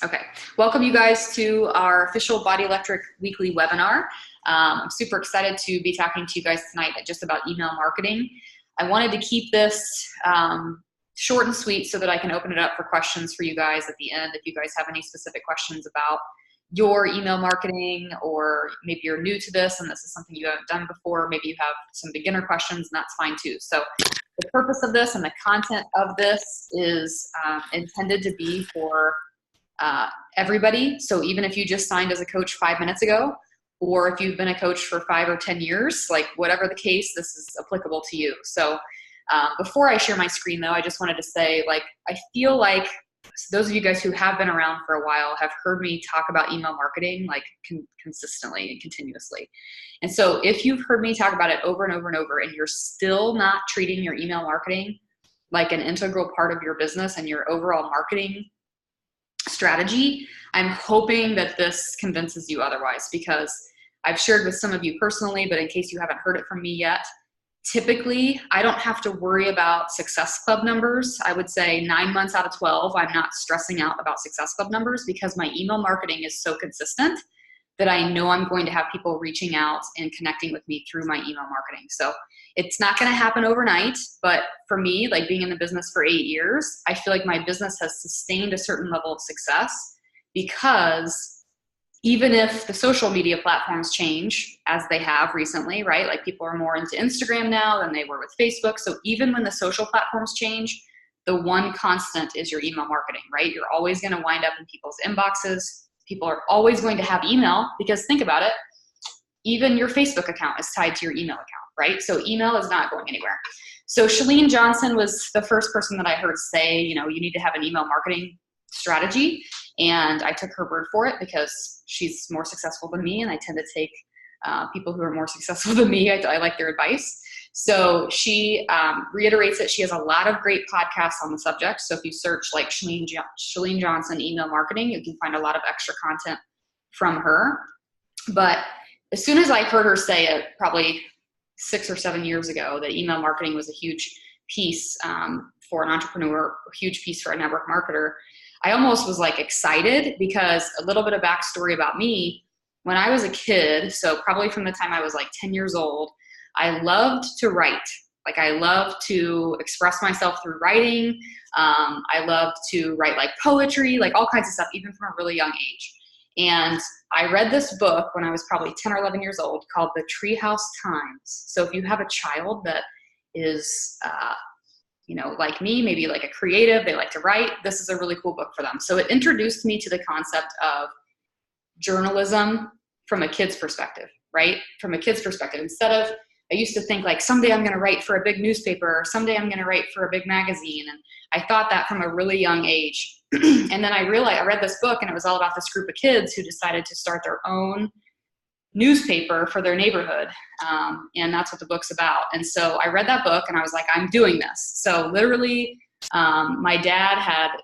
Okay, welcome you guys to our official Body Electric weekly webinar. I'm super excited to be talking to you guys tonight just about email marketing. I wanted to keep this short and sweet so that I can open it up for questions for you guys at the end. If you guys have any specific questions about your email marketing, or maybe you're new to this and this is something you haven't done before, maybe you have some beginner questions, and that's fine too. So the purpose of this and the content of this is intended to be for everybody. So even if you just signed as a coach 5 minutes ago, or if you've been a coach for 5 or 10 years, like whatever the case, this is applicable to you. So before I share my screen though, I just wanted to say, like, I feel like those of you guys who have been around for a while have heard me talk about email marketing like consistently and continuously. And so if you've heard me talk about it over and over and over, and you're still not treating your email marketing like an integral part of your business and your overall marketing strategy, I'm hoping that this convinces you otherwise, because I've shared with some of you personally, but in case you haven't heard it from me yet, typically I don't have to worry about Success Club numbers. I would say 9 months out of 12, I'm not stressing out about Success Club numbers, because my email marketing is so consistent that I know I'm going to have people reaching out and connecting with me through my email marketing. So it's not going to happen overnight, but for me, like being in the business for 8 years, I feel like my business has sustained a certain level of success, because even if the social media platforms change, as they have recently, right? Like people are more into Instagram now than they were with Facebook. So even when the social platforms change, the one constant is your email marketing, right? You're always going to wind up in people's inboxes. People are always going to have email, because think about it, even your Facebook account is tied to your email account, right? So email is not going anywhere. So Chalene Johnson was the first person that I heard say, you need to have an email marketing strategy. And I took her word for it, because she's more successful than me, and I tend to take people who are more successful than me. I like their advice. So she reiterates it. She has a lot of great podcasts on the subject. So if you search like Chalene Johnson email marketing, you can find a lot of extra content from her. But as soon as I heard her say it, probably 6 or 7 years ago, that email marketing was a huge piece for an entrepreneur, a huge piece for a network marketer, I almost was like excited, because a little bit of backstory about me, when I was a kid, so probably from the time I was like 10 years old, I loved to write. Like I loved to express myself through writing. I loved to write like poetry, like all kinds of stuff, even from a really young age. And I read this book when I was probably 10 or 11 years old called The Treehouse Times. So if you have a child that is, like me, maybe like a creative, they like to write, this is a really cool book for them. So it introduced me to the concept of journalism from a kid's perspective, right? From a kid's perspective, instead of, I used to think like, someday I'm going to write for a big newspaper, or someday I'm going to write for a big magazine. And I thought that from a really young age. And then I realized, I read this book, and it was all about this group of kids who decided to start their own newspaper for their neighborhood. And that's what the book's about. And so I read that book, and I was like, I'm doing this. So literally, my dad had,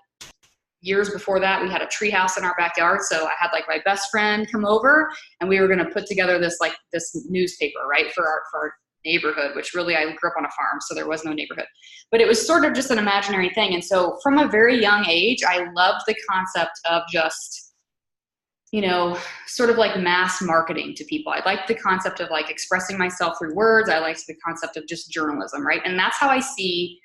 years before that, we had a tree house in our backyard. So I had like my best friend come over, and we were going to put together this newspaper, right, for our neighborhood, which really, I grew up on a farm, so there was no neighborhood, but it was sort of just an imaginary thing. And so from a very young age, I loved the concept of just, sort of like mass marketing to people. I liked the concept of like expressing myself through words. I liked the concept of just journalism, right? And that's how I see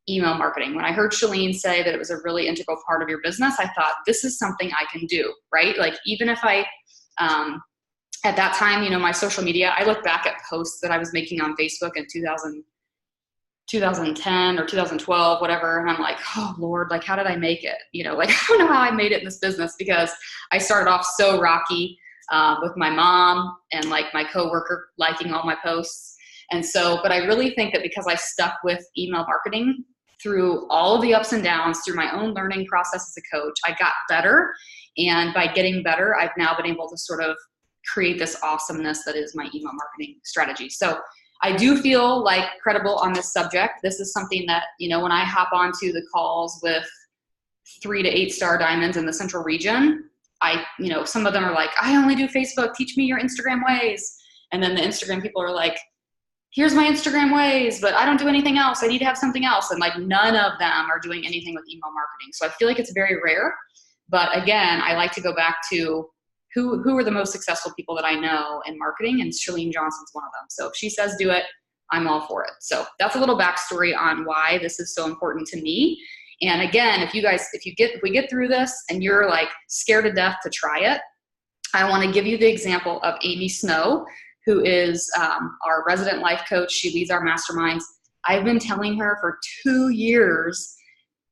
email marketing. When I heard Chalene say that it was a really integral part of your business, I thought, this is something I can do, right? Like even if I, at that time, my social media, I look back at posts that I was making on Facebook in 2010 or 2012, whatever. And I'm like, oh Lord, like, how did I make it? Like, I don't know how I made it in this business, because I started off so rocky with my mom and like my coworker liking all my posts. And so, but I really think that because I stuck with email marketing through all of the ups and downs, through my own learning process as a coach, I got better. And by getting better, I've now been able to sort of create this awesomeness that is my email marketing strategy. So I do feel like credible on this subject. This is something that, when I hop onto the calls with 3 to 8 star diamonds in the central region, some of them are like, I only do Facebook, teach me your Instagram ways. And then the Instagram people are like, here's my Instagram ways, but I don't do anything else. I need to have something else. And like none of them are doing anything with email marketing. So I feel like it's very rare But again, I like to go back to who are the most successful people that I know in marketing, and Chalene Johnson's one of them. So if she says do it, I'm all for it. So that's a little backstory on why this is so important to me. And again, if we get through this and you're like scared to death to try it, I want to give you the example of Amy Snow, who is our resident life coach. She leads our masterminds. I've been telling her for 2 years,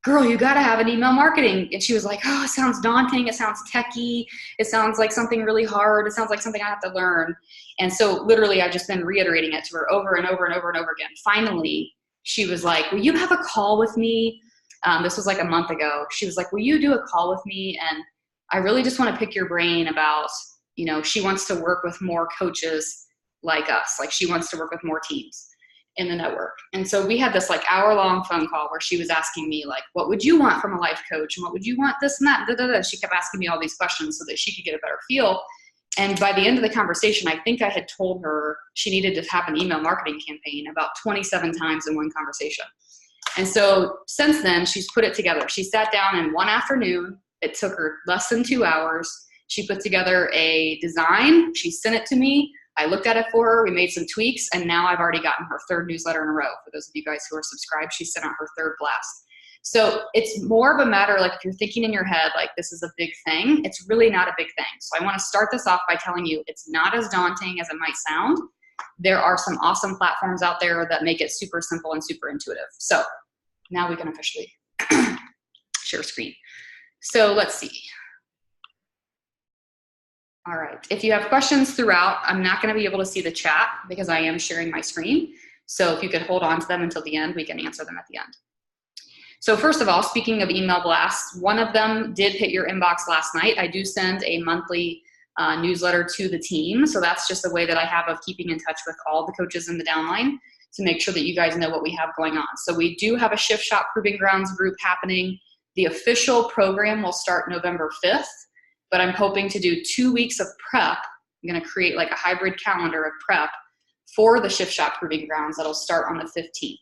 girl, you got to have an email marketing. And she was like, oh, it sounds daunting. It sounds techie. It sounds like something really hard. It sounds like something I have to learn. And so literally I've just been reiterating it to her over and over and over and over again. Finally, she was like, will you have a call with me? This was like a month ago. She was like, will you do a call with me? And I really just want to pick your brain about, she wants to work with more coaches like us. Like she wants to work with more teams in the network. And so we had this like hour-long phone call where she was asking me like, what would you want from a life coach? And what would you want this and that? Da, da, da. She kept asking me all these questions so that she could get a better feel. And by the end of the conversation, I think I had told her she needed to have an email marketing campaign about 27 times in one conversation. And so since then, she's put it together. She sat down in one afternoon. It took her less than 2 hours. She put together a design. She sent it to me. I looked at it for her. We made some tweaks, and now I've already gotten her 3rd newsletter in a row. For those of you guys who are subscribed, she sent out her 3rd blast. So it's more of a matter, like if you're thinking in your head, like this is a big thing, it's really not a big thing. So I want to start this off by telling you it's not as daunting as it might sound. There are some awesome platforms out there that make it super simple and super intuitive. So now we can officially share screen. So let's see. All right, if you have questions throughout, I'm not gonna be able to see the chat because I am sharing my screen. So if you could hold on to them until the end, we can answer them at the end. So first of all, speaking of email blasts, one of them did hit your inbox last night. I do send a monthly newsletter to the team. So that's just a way that I have of keeping in touch with all the coaches in the downline to make sure that you guys know what we have going on. So we do have a Shift Shop Proving Grounds group happening. The official program will start November 5th. But I'm hoping to do 2 weeks of prep. I'm gonna create like a hybrid calendar of prep for the Shift Shop Proving Grounds that'll start on the 15th.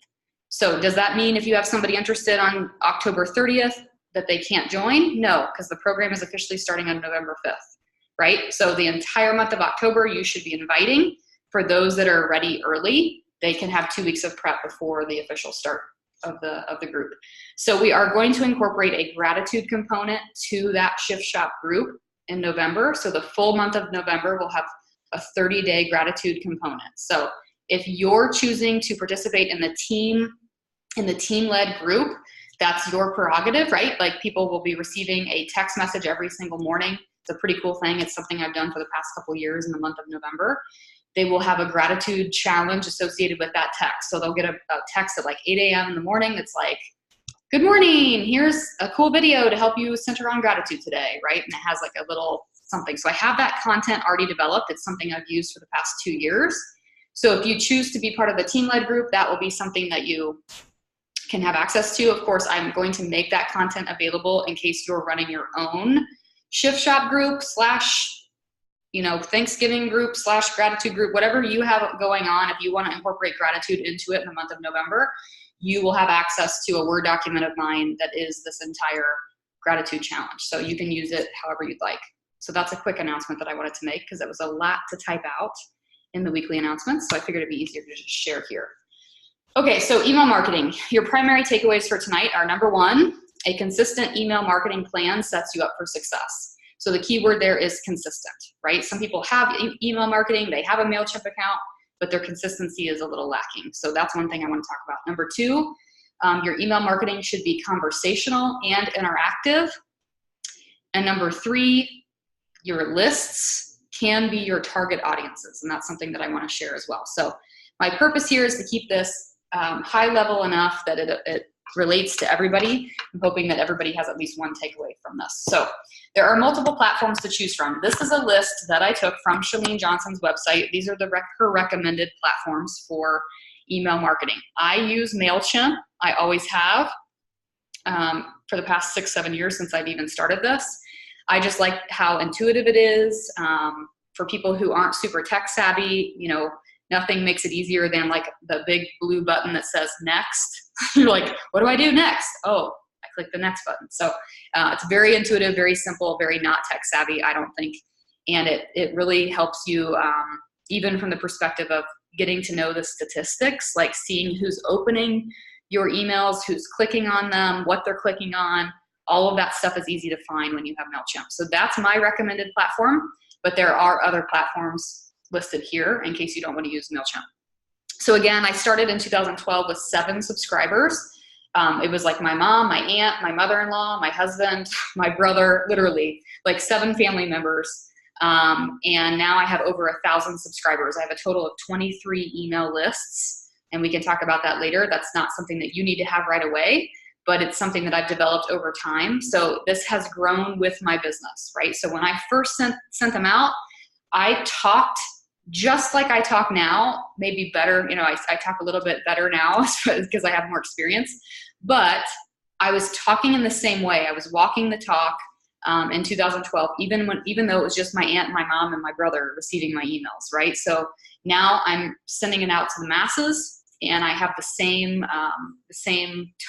So does that mean if you have somebody interested on October 30th that they can't join? No, because the program is officially starting on November 5th, right? So the entire month of October, you should be inviting. For those that are ready early, they can have 2 weeks of prep before the official start of the group. So we are going to incorporate a gratitude component to that Shift Shop group in November. So the full month of November will have a 30-day gratitude component. So if you're choosing to participate in the team-led group, that's your prerogative, right? Like people will be receiving a text message every single morning. It's a pretty cool thing. It's something I've done for the past couple years in the month of November. They will have a gratitude challenge associated with that text. So they'll get a text at like 8 a.m. in the morning that's like, good morning, here's a cool video to help you center on gratitude today, right? And it has like a little something. So I have that content already developed. It's something I've used for the past 2 years. So if you choose to be part of the team-led group, that will be something that you can have access to. Of course, I'm going to make that content available in case you're running your own Shift Shop group / Thanksgiving group / gratitude group, whatever you have going on. If you want to incorporate gratitude into it in the month of November, you will have access to a Word document of mine that is this entire gratitude challenge. So you can use it however you'd like. So that's a quick announcement that I wanted to make because it was a lot to type out in the weekly announcements. So I figured it'd be easier to just share here. Okay, so email marketing. Your primary takeaways for tonight are: number 1, a consistent email marketing plan sets you up for success. So the key word there is consistent, right? Some people have email marketing, they have a MailChimp account, but their consistency is a little lacking. So that's one thing I want to talk about. Number 2, your email marketing should be conversational and interactive. And number 3, your lists can be your target audiences. And that's something that I want to share as well. So my purpose here is to keep this high level enough that it relates to everybody. I'm hoping that everybody has at least one takeaway from this. So there are multiple platforms to choose from. This is a list that I took from Chalene Johnson's website. These are her recommended platforms for email marketing. I use MailChimp. I always have for the past 6-7 years since I've even started this. I just like how intuitive it is. For people who aren't super tech savvy, nothing makes it easier than like the big blue button that says next. You're like, what do I do next? Oh, I click the next button. So it's very intuitive, very simple, very not tech savvy, I don't think. And it really helps you even from the perspective of getting to know the statistics, like seeing who's opening your emails, who's clicking on them, what they're clicking on. All of that stuff is easy to find when you have MailChimp. So that's my recommended platform, but there are other platforms listed here in case you don't want to use MailChimp. So again, I started in 2012 with 7 subscribers. It was like my mom, my aunt, my mother-in-law, my husband, my brother, literally like 7 family members. And now I have over 1,000 subscribers. I have a total of 23 email lists, and we can talk about that later. That's not something that you need to have right away, but it's something that I've developed over time. So this has grown with my business, right? So when I first sent them out, I talked just like I talk now, maybe better. You know, I talk a little bit better now because I have more experience, but I was talking in the same way. I was walking the talk in 2012, even though it was just my aunt, my mom, and my brother receiving my emails, right? So now I'm sending it out to the masses, and I have the same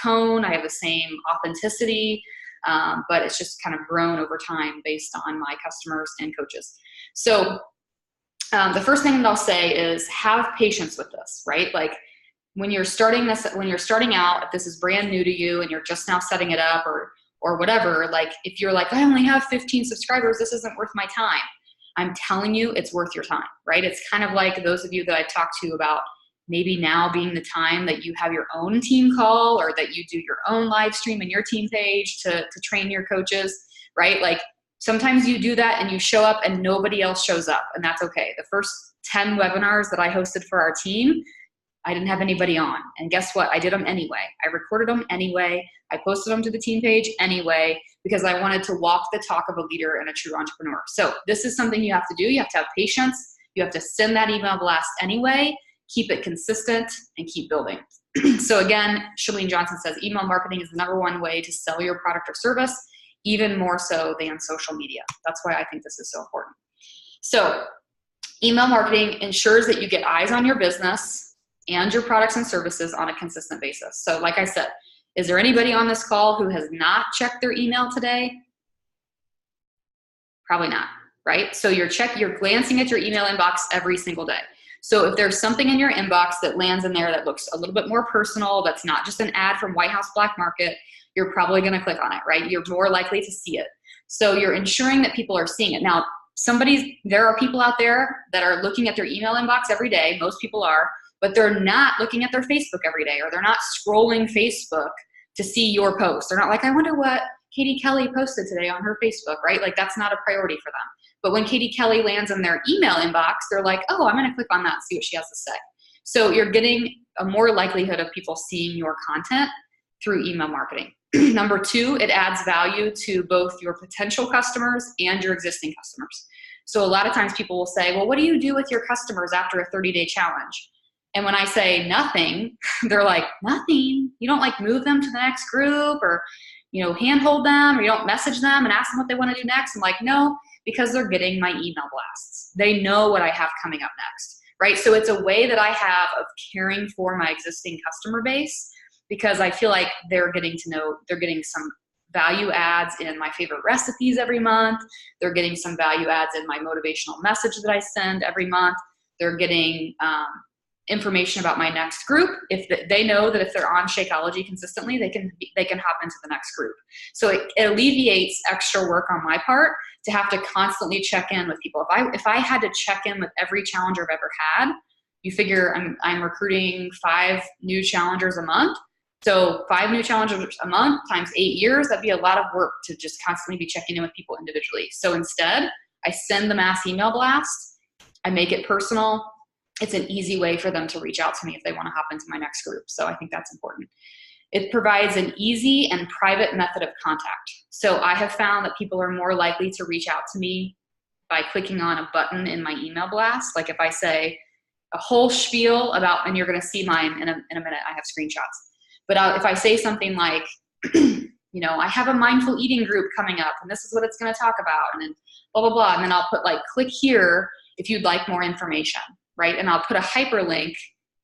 tone, I have the same authenticity, but it's just kind of grown over time based on my customers and coaches. So the first thing that I'll say is have patience with this, right? Like when you're starting out, if this is brand new to you and you're just now setting it up or whatever, like if you're like, I only have 15 subscribers, this isn't worth my time. I'm telling you, it's worth your time, right? It's kind of like those of you that I talked to about maybe now being the time that you have your own team call or that you do your own live stream in your team page to train your coaches, right? Like sometimes you do that and you show up and nobody else shows up, and that's okay. The first 10 webinars that I hosted for our team, I didn't have anybody on. And guess what? I did them anyway. I recorded them anyway. I posted them to the team page anyway, because I wanted to walk the talk of a leader and a true entrepreneur. So this is something you have to do. You have to have patience. You have to send that email blast anyway, keep it consistent, and keep building. So again, Chalene Johnson says email marketing is the #1 way to sell your product or service, even more so than social media. That's why I think this is so important. So email marketing ensures that you get eyes on your business and your products and services on a consistent basis. So like I said, is there anybody on this call who has not checked their email today? Probably not, right? So you're glancing at your email inbox every single day. So if there's something in your inbox that lands in there that looks a little bit more personal, that's not just an ad from White House Black Market, you're probably gonna click on it, right? You're more likely to see it. So you're ensuring that people are seeing it. Now, there are people out there that are looking at their email inbox every day, most people are, but they're not looking at their Facebook every day, or they're not scrolling Facebook to see your post. They're not like, I wonder what Katie Kelly posted today on her Facebook, right? Like that's not a priority for them. But when Katie Kelly lands in their email inbox, they're like, oh, I'm gonna click on that and see what she has to say. So you're getting a more likelihood of people seeing your content through email marketing. Number 2, it adds value to both your potential customers and your existing customers. So a lot of times people will say, well, what do you do with your customers after a 30-day challenge? And when I say nothing, they're like, nothing? You don't like move them to the next group or, handhold them, or you don't message them and ask them what they want to do next? I'm like, no, because they're getting my email blasts. They know what I have coming up next, right? So it's a way that I have of caring for my existing customer base, because I feel like they're getting some value adds in my favorite recipes every month. They're getting some value adds in my motivational message that I send every month. They're getting information about my next group. If they know that if they're on Shakeology consistently, they can hop into the next group. So it alleviates extra work on my part to have to constantly check in with people. If I had to check in with every challenger I've ever had, you figure I'm recruiting 5 new challengers a month. So 5 new challengers a month times 8 years, that'd be a lot of work to just constantly be checking in with people individually. So instead, I send the mass email blast. I make it personal. It's an easy way for them to reach out to me if they want to hop into my next group. So I think that's important. It provides an easy and private method of contact. So I have found that people are more likely to reach out to me by clicking on a button in my email blast. Like if I say a whole spiel about, and you're going to see mine in a minute, I have screenshots. But if I say something like, I have a mindful eating group coming up and this is what it's going to talk about, and then blah, blah, blah. And then I'll put like, click here if you'd like more information, right? And I'll put a hyperlink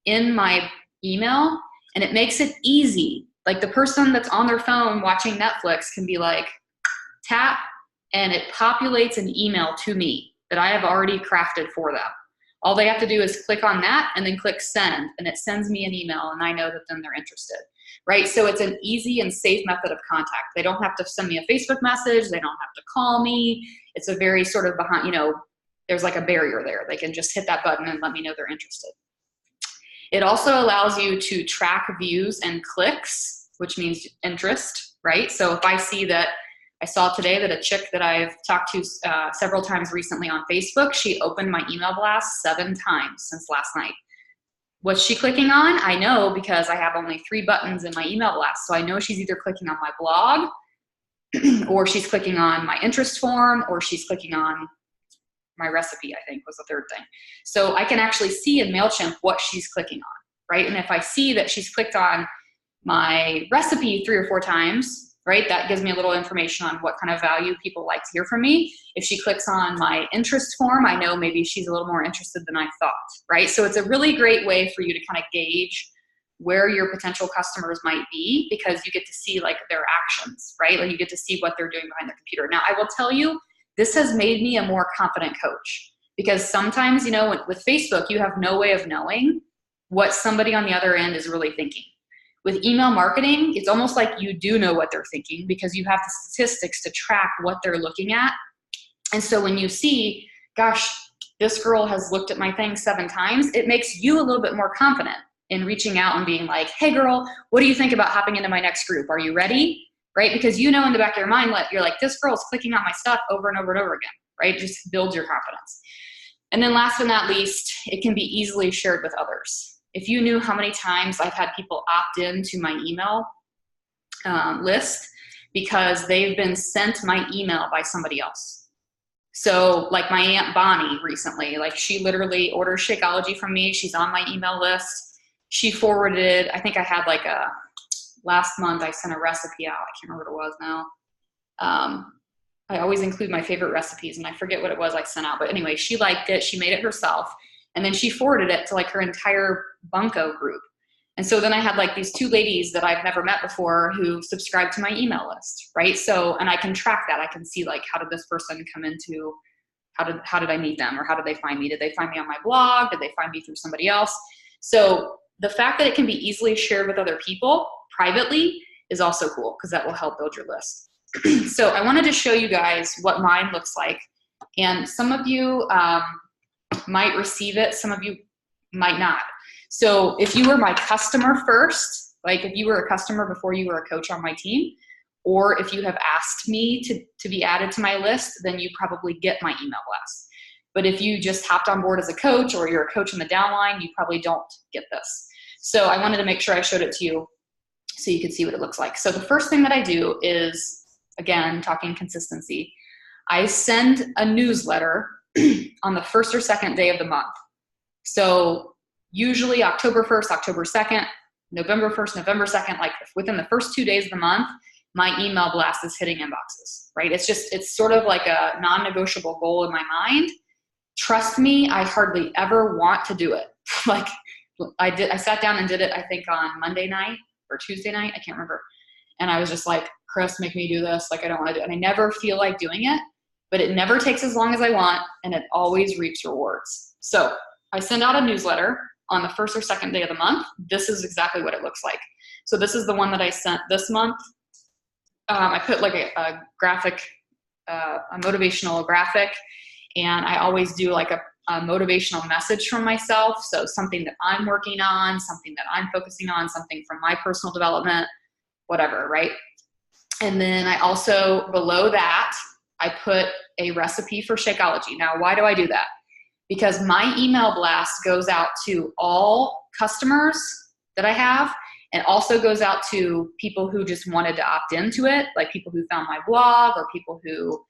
in my email, and it makes it easy Like the person that's on their phone watching Netflix can be like, tap, and it populates an email to me that I have already crafted for them. All they have to do is click on that and then click send, and it sends me an email, and I know that then they're interested, right? So it's an easy and safe method of contact. They don't have to send me a Facebook message. They don't have to call me. It's a very sort of behind, you know, there's like a barrier there. They can just hit that button and let me know they're interested. It also allows you to track views and clicks, which means interest, right? So if I see that, I saw today that a chick that I've talked to several times recently on Facebook, she opened my email blast 7 times since last night. What's she clicking on? I know because I have only 3 buttons in my email blast. So I know she's either clicking on my blog or she's clicking on my interest form, or she's clicking on my recipe, I think was the third thing. So I can actually see in MailChimp what she's clicking on, right? And if I see that she's clicked on my recipe 3 or 4 times, right, that gives me a little information on what kind of value people like to hear from me. If she clicks on my interest form, I know maybe she's a little more interested than I thought, right? So it's a really great way for you to kind of gauge where your potential customers might be, because you get to see like their actions, right? Like you get to see what they're doing behind the computer. Now, I will tell you, this has made me a more confident coach, because sometimes, you know, with Facebook, you have no way of knowing what somebody on the other end is really thinking. With email marketing, it's almost like you do know what they're thinking, because you have the statistics to track what they're looking at. And so when you see, gosh, this girl has looked at my thing 7 times, it makes you a little bit more confident in reaching out and being like, hey girl, what do you think about hopping into my next group? Are you ready? Right? Because you know in the back of your mind, you're like, this girl's clicking on my stuff over and over and over again, right? Just builds your confidence. And then last but not least, it can be easily shared with others. If you knew how many times I've had people opt into my email list because they've been sent my email by somebody else. So like my Aunt Bonnie recently, like she literally orders Shakeology from me. She's on my email list. She forwarded, I think I had like last month I sent a recipe out. I can't remember what it was now. I always include my favorite recipes, and I forget what it was I sent out. But anyway, she liked it. She made it herself. And then she forwarded it to like her entire Bunko group. And so then I had like these 2 ladies that I've never met before who subscribed to my email list, right? So, and I can track that. I can see like, how did this person come into, how did I meet them, or how did they find me? Did they find me on my blog? Did they find me through somebody else? So the fact that it can be easily shared with other people privately is also cool, because that will help build your list. So I wanted to show you guys what mine looks like. And some of you might receive it, some of you might not. So if you were my customer first, like if you were a customer before you were a coach on my team, or if you have asked me to be added to my list, then you probably get my email blast. But if you just hopped on board as a coach, or you're a coach in the downline, you probably don't get this. So I wanted to make sure I showed it to you so you could see what it looks like. So the first thing that I do is, again, talking consistency, I send a newsletter on the first or second day of the month. So usually October 1st, October 2nd, November 1st, November 2nd, like within the first 2 days of the month, my email blast is hitting inboxes, right? It's sort of like a non-negotiable goal in my mind. Trust me, I hardly ever want to do it. Like I sat down and did it, I think on Monday night or Tuesday night, I can't remember. And I was just like, Chris, make me do this. Like, I don't want to do it. And I never feel like doing it, but it never takes as long as I want, and it always reaps rewards. So I send out a newsletter on the first or second day of the month. This is exactly what it looks like. So this is the one that I sent this month. I put like a graphic, a motivational graphic, and I always do like a motivational message from myself. So something that I'm working on, something that I'm focusing on, something from my personal development, whatever, right? And then I also, below that, I put a recipe for Shakeology. Now, why do I do that? Because my email blast goes out to all customers that I have, and also goes out to people who just wanted to opt into it, like people who found my blog, or people who,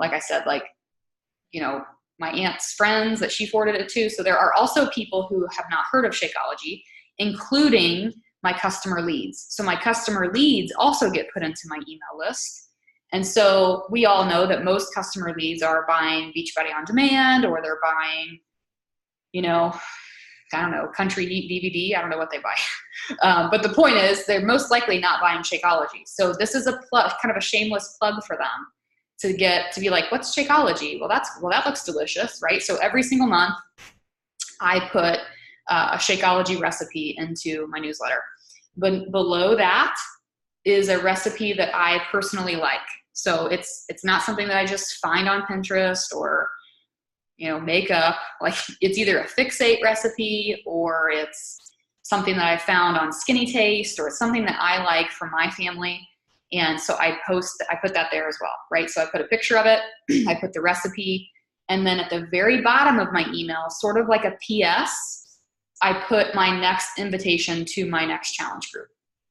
like I said, like, you know, my aunt's friends that she forwarded it to. So there are also people who have not heard of Shakeology, including my customer leads. So my customer leads also get put into my email list. And so we all know that most customer leads are buying Beachbody On Demand, or they're buying, you know, I don't know, Country Eat DVD. I don't know what they buy. But the point is they're most likely not buying Shakeology. So this is a plug, kind of a shameless plug for them to be like, what's Shakeology? Well, that looks delicious, right? So every single month I put a Shakeology recipe into my newsletter. But below that is a recipe that I personally like. So it's not something that I just find on Pinterest or, make up. Like, it's either a Fixate recipe or it's something that I found on Skinny Taste, or it's something that I like for my family. And so I put that there as well, right? So I put a picture of it, I put the recipe, and then at the very bottom of my email, sort of like a PS, I put my next invitation to my next challenge group.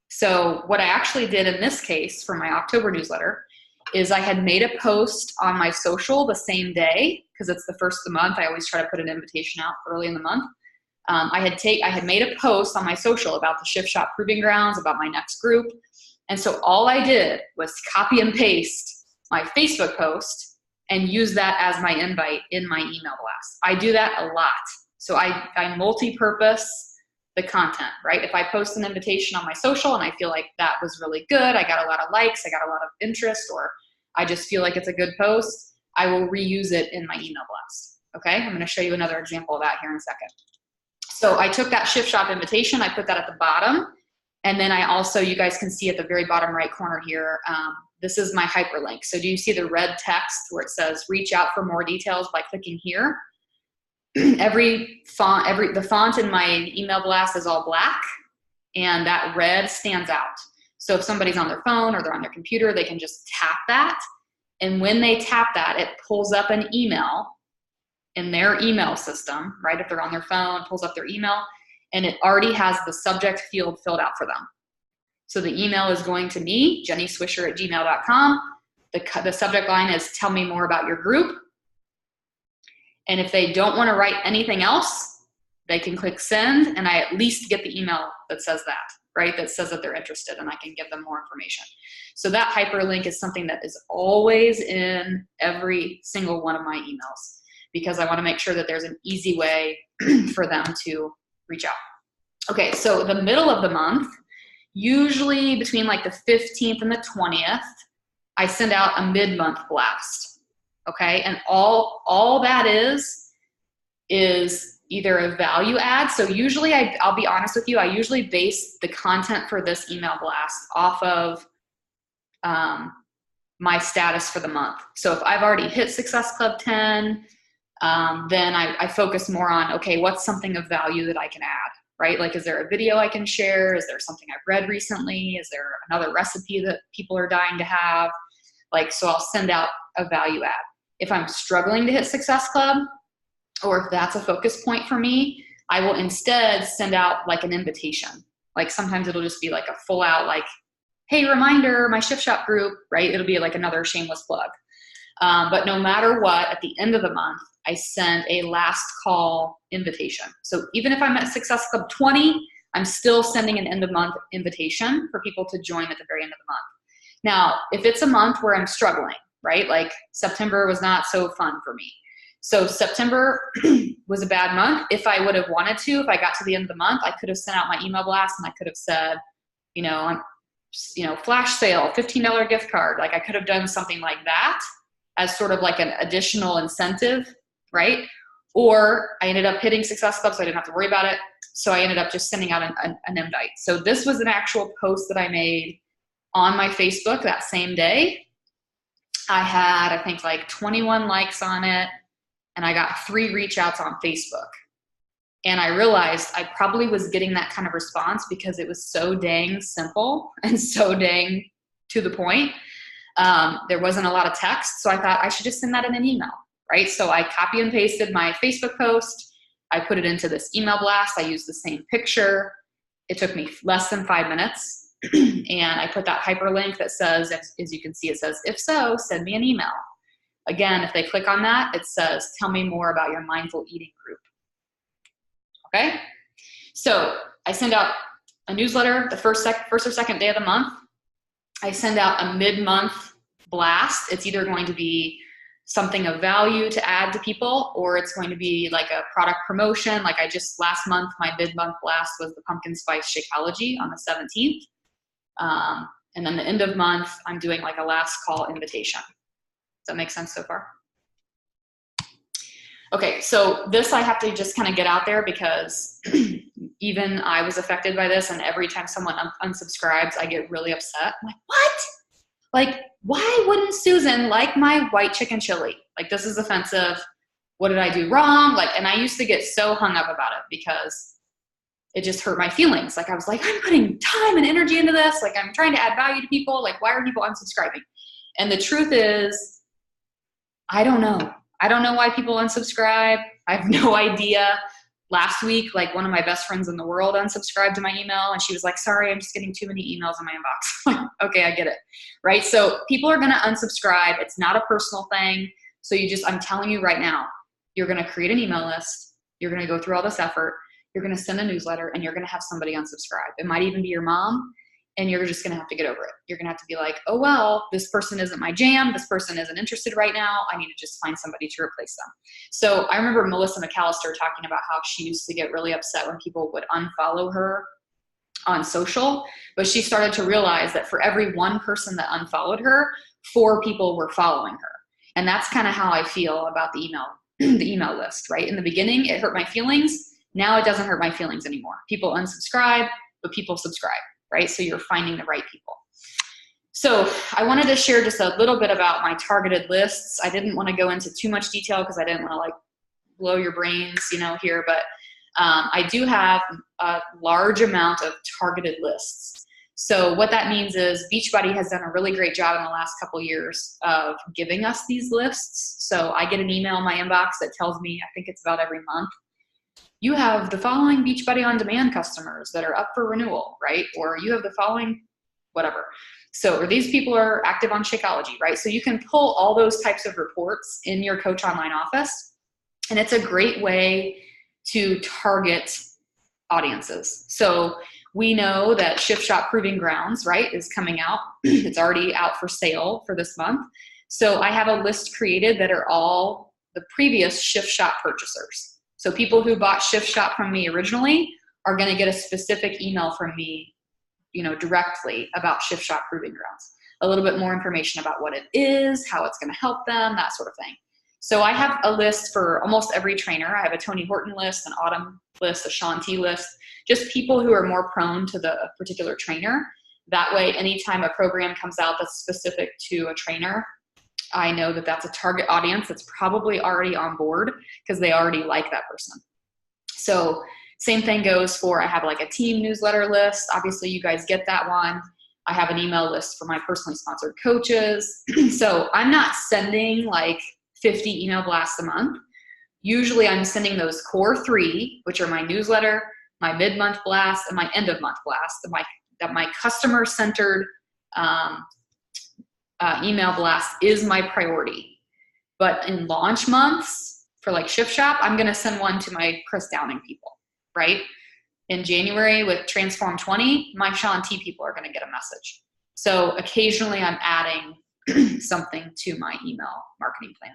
So what I actually did in this case for my October newsletter is I had made a post on my social the same day, because it's the first of the month. I always try to put an invitation out early in the month. I had made a post on my social about the Shift Shop Proving Grounds, about my next group. And so all I did was copy and paste my Facebook post and use that as my invite in my email blast. I do that a lot. So I multi-purpose the content, right? If I post an invitation on my social and I feel like that was really good, I got a lot of likes, I got a lot of interest, or I just feel like it's a good post, I will reuse it in my email blast. Okay, I'm going to show you another example of that here in a second. So I took that Shift Shop invitation, I put that at the bottom, and then I also, you guys can see at the very bottom right corner here, this is my hyperlink. So do you see the red text where it says reach out for more details by clicking here? The font in my email blast is all black, and that red stands out. So if somebody's on their phone or they're on their computer, they can just tap that. And when they tap that, it pulls up an email in their email system, right? If they're on their phone, it pulls up their email, and it already has the subject field filled out for them. So the email is going to me, jennyswisher@gmail.com. The subject line is tell me more about your group. And if they don't want to write anything else, they can click send, and I at least get the email that says that, right? That says that they're interested, and I can give them more information. So that hyperlink is something that is always in every single one of my emails, because I want to make sure that there's an easy way for them to reach out. Okay, so the middle of the month, usually between like the 15th and the 20th, I send out a mid-month blast. Okay, and all that is either a value add. So usually I'll be honest with you, I usually base the content for this email blast off of my status for the month. So if I've already hit Success Club 10, then I focus more on, okay, what's something of value that I can add, right? Like, is there a video I can share? Is there something I've read recently? Is there another recipe that people are dying to have? Like, so I'll send out a value add. If I'm struggling to hit Success Club, or if that's a focus point for me, I will instead send out like an invitation. Like, sometimes it'll just be like a full out, like, hey, reminder, my Shift Shop group, right? It'll be like another shameless plug. But no matter what, at the end of the month, I send a last call invitation. So even if I'm at Success Club 20, I'm still sending an end of month invitation for people to join at the very end of the month. Now, if it's a month where I'm struggling, right? Like September was not so fun for me. So September was a bad month. If I would have wanted to, if I got to the end of the month, I could have sent out my email blast and I could have said, flash sale, $15 gift card. Like, I could have done something like that as sort of like an additional incentive, right? Or I ended up hitting Success Club, so I didn't have to worry about it. So I ended up just sending out an invite. So this was an actual post that I made on my Facebook that same day. I had, I think, like 21 likes on it, and I got 3 reach outs on Facebook. And I realized I probably was getting that kind of response because it was so dang simple and so dang to the point. There wasn't a lot of text, so I thought I should just send that in an email, right? So I copy and pasted my Facebook post. I put it into this email blast. I used the same picture. It took me less than 5 minutes. And I put that hyperlink that says, as you can see, it says, if so, send me an email. Again, if they click on that, it says, tell me more about your mindful eating group. Okay? So I send out a newsletter the first or second day of the month. I send out a mid-month blast. It's either going to be something of value to add to people, or it's going to be like a product promotion. Like last month, my mid-month blast was the pumpkin spice Shakeology on the 17th. And then the end of month, I'm doing like a last call invitation. Does that make sense so far? Okay, so this I have to just kind of get out there because even I was affected by this, and every time someone unsubscribes, I get really upset. I'm like, what? Like, why wouldn't Susan like my white chicken chili? Like, this is offensive. What did I do wrong? Like, and I used to get so hung up about it because it just hurt my feelings. Like, I was like, I'm putting time and energy into this. Like, I'm trying to add value to people. Like, why are people unsubscribing? And the truth is, I don't know. I don't know why people unsubscribe. I have no idea. Last week, like one of my best friends in the world unsubscribed to my email, and she was like, sorry, I'm just getting too many emails in my inbox. Okay, I get it, right? So people are gonna unsubscribe. It's not a personal thing. So I'm telling you right now, you're gonna create an email list. You're gonna go through all this effort. You're gonna send a newsletter, and you're gonna have somebody unsubscribe. It might even be your mom, and you're just gonna have to get over it. You're gonna have to be like, oh, well, this person isn't my jam. This person isn't interested right now. I need to just find somebody to replace them. So I remember Melissa McAllister talking about how she used to get really upset when people would unfollow her on social, but she started to realize that for every one person that unfollowed her, 4 people were following her. And that's kind of how I feel about the email list, right? In the beginning, it hurt my feelings. Now it doesn't hurt my feelings anymore. People unsubscribe, but people subscribe. Right? So you're finding the right people. So I wanted to share just a little bit about my targeted lists. I didn't want to go into too much detail because I didn't want to like blow your brains, here, but I do have a large amount of targeted lists. So what that means is Beachbody has done a really great job in the last couple of years of giving us these lists. So I get an email in my inbox that tells me, I think it's about every month, you have the following Beachbody On Demand customers that are up for renewal, right? Or you have the following whatever. So, or these people are active on Shakeology, right? So you can pull all those types of reports in your Coach Online office. And it's a great way to target audiences. So we know that Shift Shop Proving Grounds, right, is coming out. It's already out for sale for this month. So I have a list created that are all the previous Shift Shop purchasers. So people who bought Shift Shop from me originally are going to get a specific email from me, directly about Shift Shop Proving Grounds. A little bit more information about what it is, how it's going to help them, that sort of thing. So I have a list for almost every trainer. I have a Tony Horton list, an Autumn list, a Shaun T list, just people who are more prone to the particular trainer. That way, anytime a program comes out that's specific to a trainer, I know that that's a target audience that's probably already on board because they already like that person. So same thing goes for, I have like a team newsletter list. Obviously you guys get that one. I have an email list for my personally sponsored coaches. So I'm not sending like 50 email blasts a month. Usually I'm sending those core 3, which are my newsletter, my mid-month blast, and my end-of-month blast. My customer-centered email blast is my priority. But in launch months for like Shift Shop, I'm going to send one to my Chris Downing people, right? In January with Transform 20, my Shaun T people are going to get a message. So occasionally I'm adding something to my email marketing plan.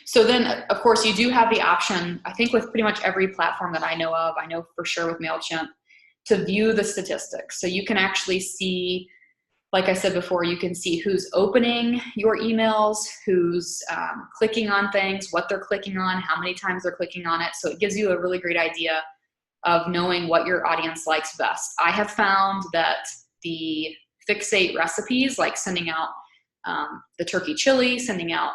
So then, of course, you do have the option, I think with pretty much every platform that I know of, I know for sure with MailChimp, to view the statistics. So you can actually see, like I said before, you can see who's opening your emails, who's clicking on things, what they're clicking on, how many times they're clicking on it. So it gives you a really great idea of knowing what your audience likes best. I have found that the Fixate recipes, like sending out the turkey chili, sending out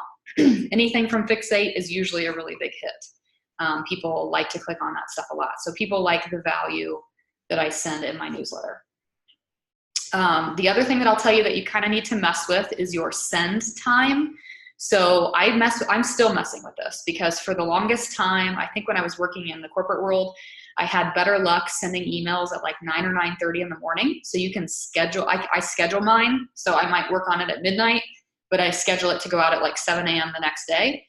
anything from Fixate is usually a really big hit. People like to click on that stuff a lot. So people like the value that I send in my newsletter. The other thing that I'll tell you that you kind of need to mess with is your send time. So I'm still messing with this because for the longest time, I think when I was working in the corporate world, I had better luck sending emails at like 9 or 9:30 in the morning. So you can schedule, I schedule mine. So I might work on it at midnight, but I schedule it to go out at like 7 a.m. the next day.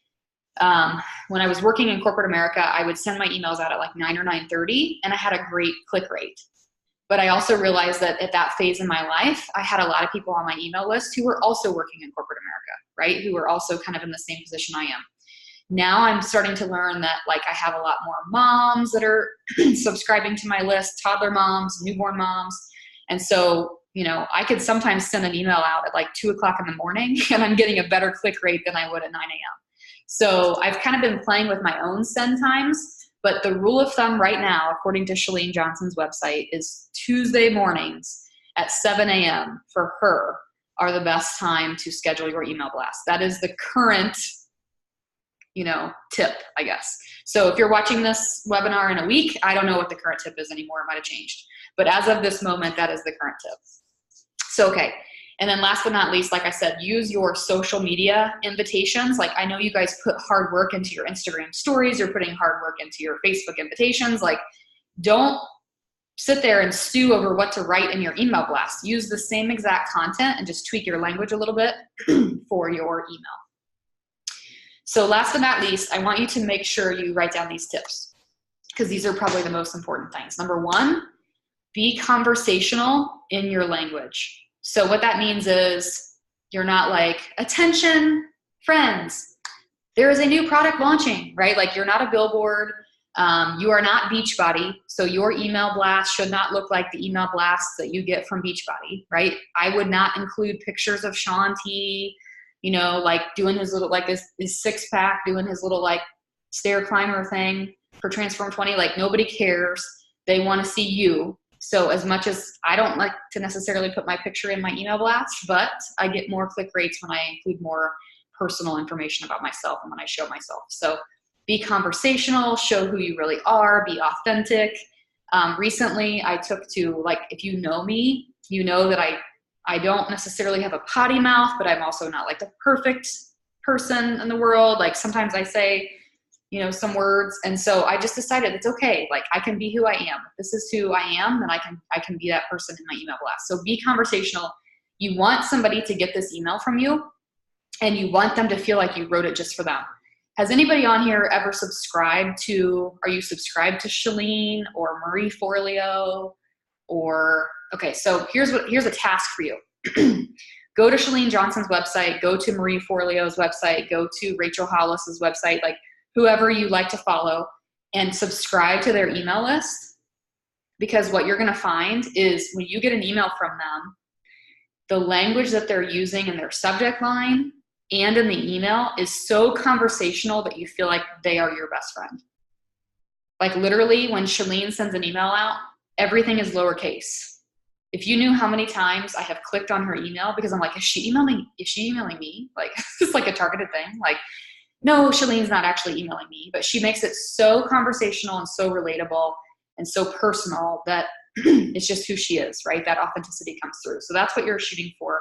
When I was working in corporate America, I would send my emails out at like 9 or 9:30 and I had a great click rate. But I also realized that at that phase in my life, I had a lot of people on my email list who were also working in corporate America, right? Who were also kind of in the same position I am. Now I'm starting to learn that like I have a lot more moms that are subscribing to my list, toddler moms, newborn moms. And so, you know, I could sometimes send an email out at like 2 o'clock in the morning and I'm getting a better click rate than I would at 9 a.m. So I've kind of been playing with my own send times, but the rule of thumb right now, according to Chalene Johnson's website, is Tuesday mornings at 7 a.m. for her are the best time to schedule your email blast. That is the current, you know, tip, I guess. So if you're watching this webinar in a week, I don't know what the current tip is anymore. It might have changed. But as of this moment, that is the current tip. So, okay. And then last but not least, like I said, use your social media invitations. Like I know you guys put hard work into your Instagram stories. You're putting hard work into your Facebook invitations. Like don't sit there and stew over what to write in your email blast. Use the same exact content and just tweak your language a little bit for your email. So last but not least, I want you to make sure you write down these tips because these are probably the most important things. Number one, be conversational in your language. So what that means is you're not like, attention, friends, there is a new product launching, right? Like you're not a billboard. You are not Beachbody. So your email blast should not look like the email blasts that you get from Beachbody, right? I would not include pictures of Shaun T, you know, like doing his little, like his six pack, doing his little like stair climber thing for Transform 20. Like nobody cares. They want to see you. So as much as I don't like to necessarily put my picture in my email blast, but I get more click rates when I include more personal information about myself and when I show myself. So be conversational, show who you really are, be authentic. Recently I took to, like, if you know me, you know that I don't necessarily have a potty mouth, but I'm also not like the perfect person in the world. Like sometimes I say, you know, some words. And so I just decided it's okay. Like I can be who I am. If this is who I am, then I can be that person in my email blast. So be conversational. You want somebody to get this email from you and you want them to feel like you wrote it just for them. Has anybody on here ever subscribed to, are you subscribed to Chalene or Marie Forleo or, okay, so here's a task for you. Go to Chalene Johnson's website, go to Marie Forleo's website, go to Rachel Hollis's website, like whoever you like to follow, and subscribe to their email list. Because what you're gonna find is when you get an email from them, the language that they're using in their subject line and in the email is so conversational that you feel like they are your best friend. Like literally when Chalene sends an email out, everything is lowercase. If you knew how many times I have clicked on her email because I'm like, is she emailing me? Like, it's like a targeted thing. Like, no, Chalene's not actually emailing me, but she makes it so conversational and so relatable and so personal that it's just who she is, right? That authenticity comes through. So that's what you're shooting for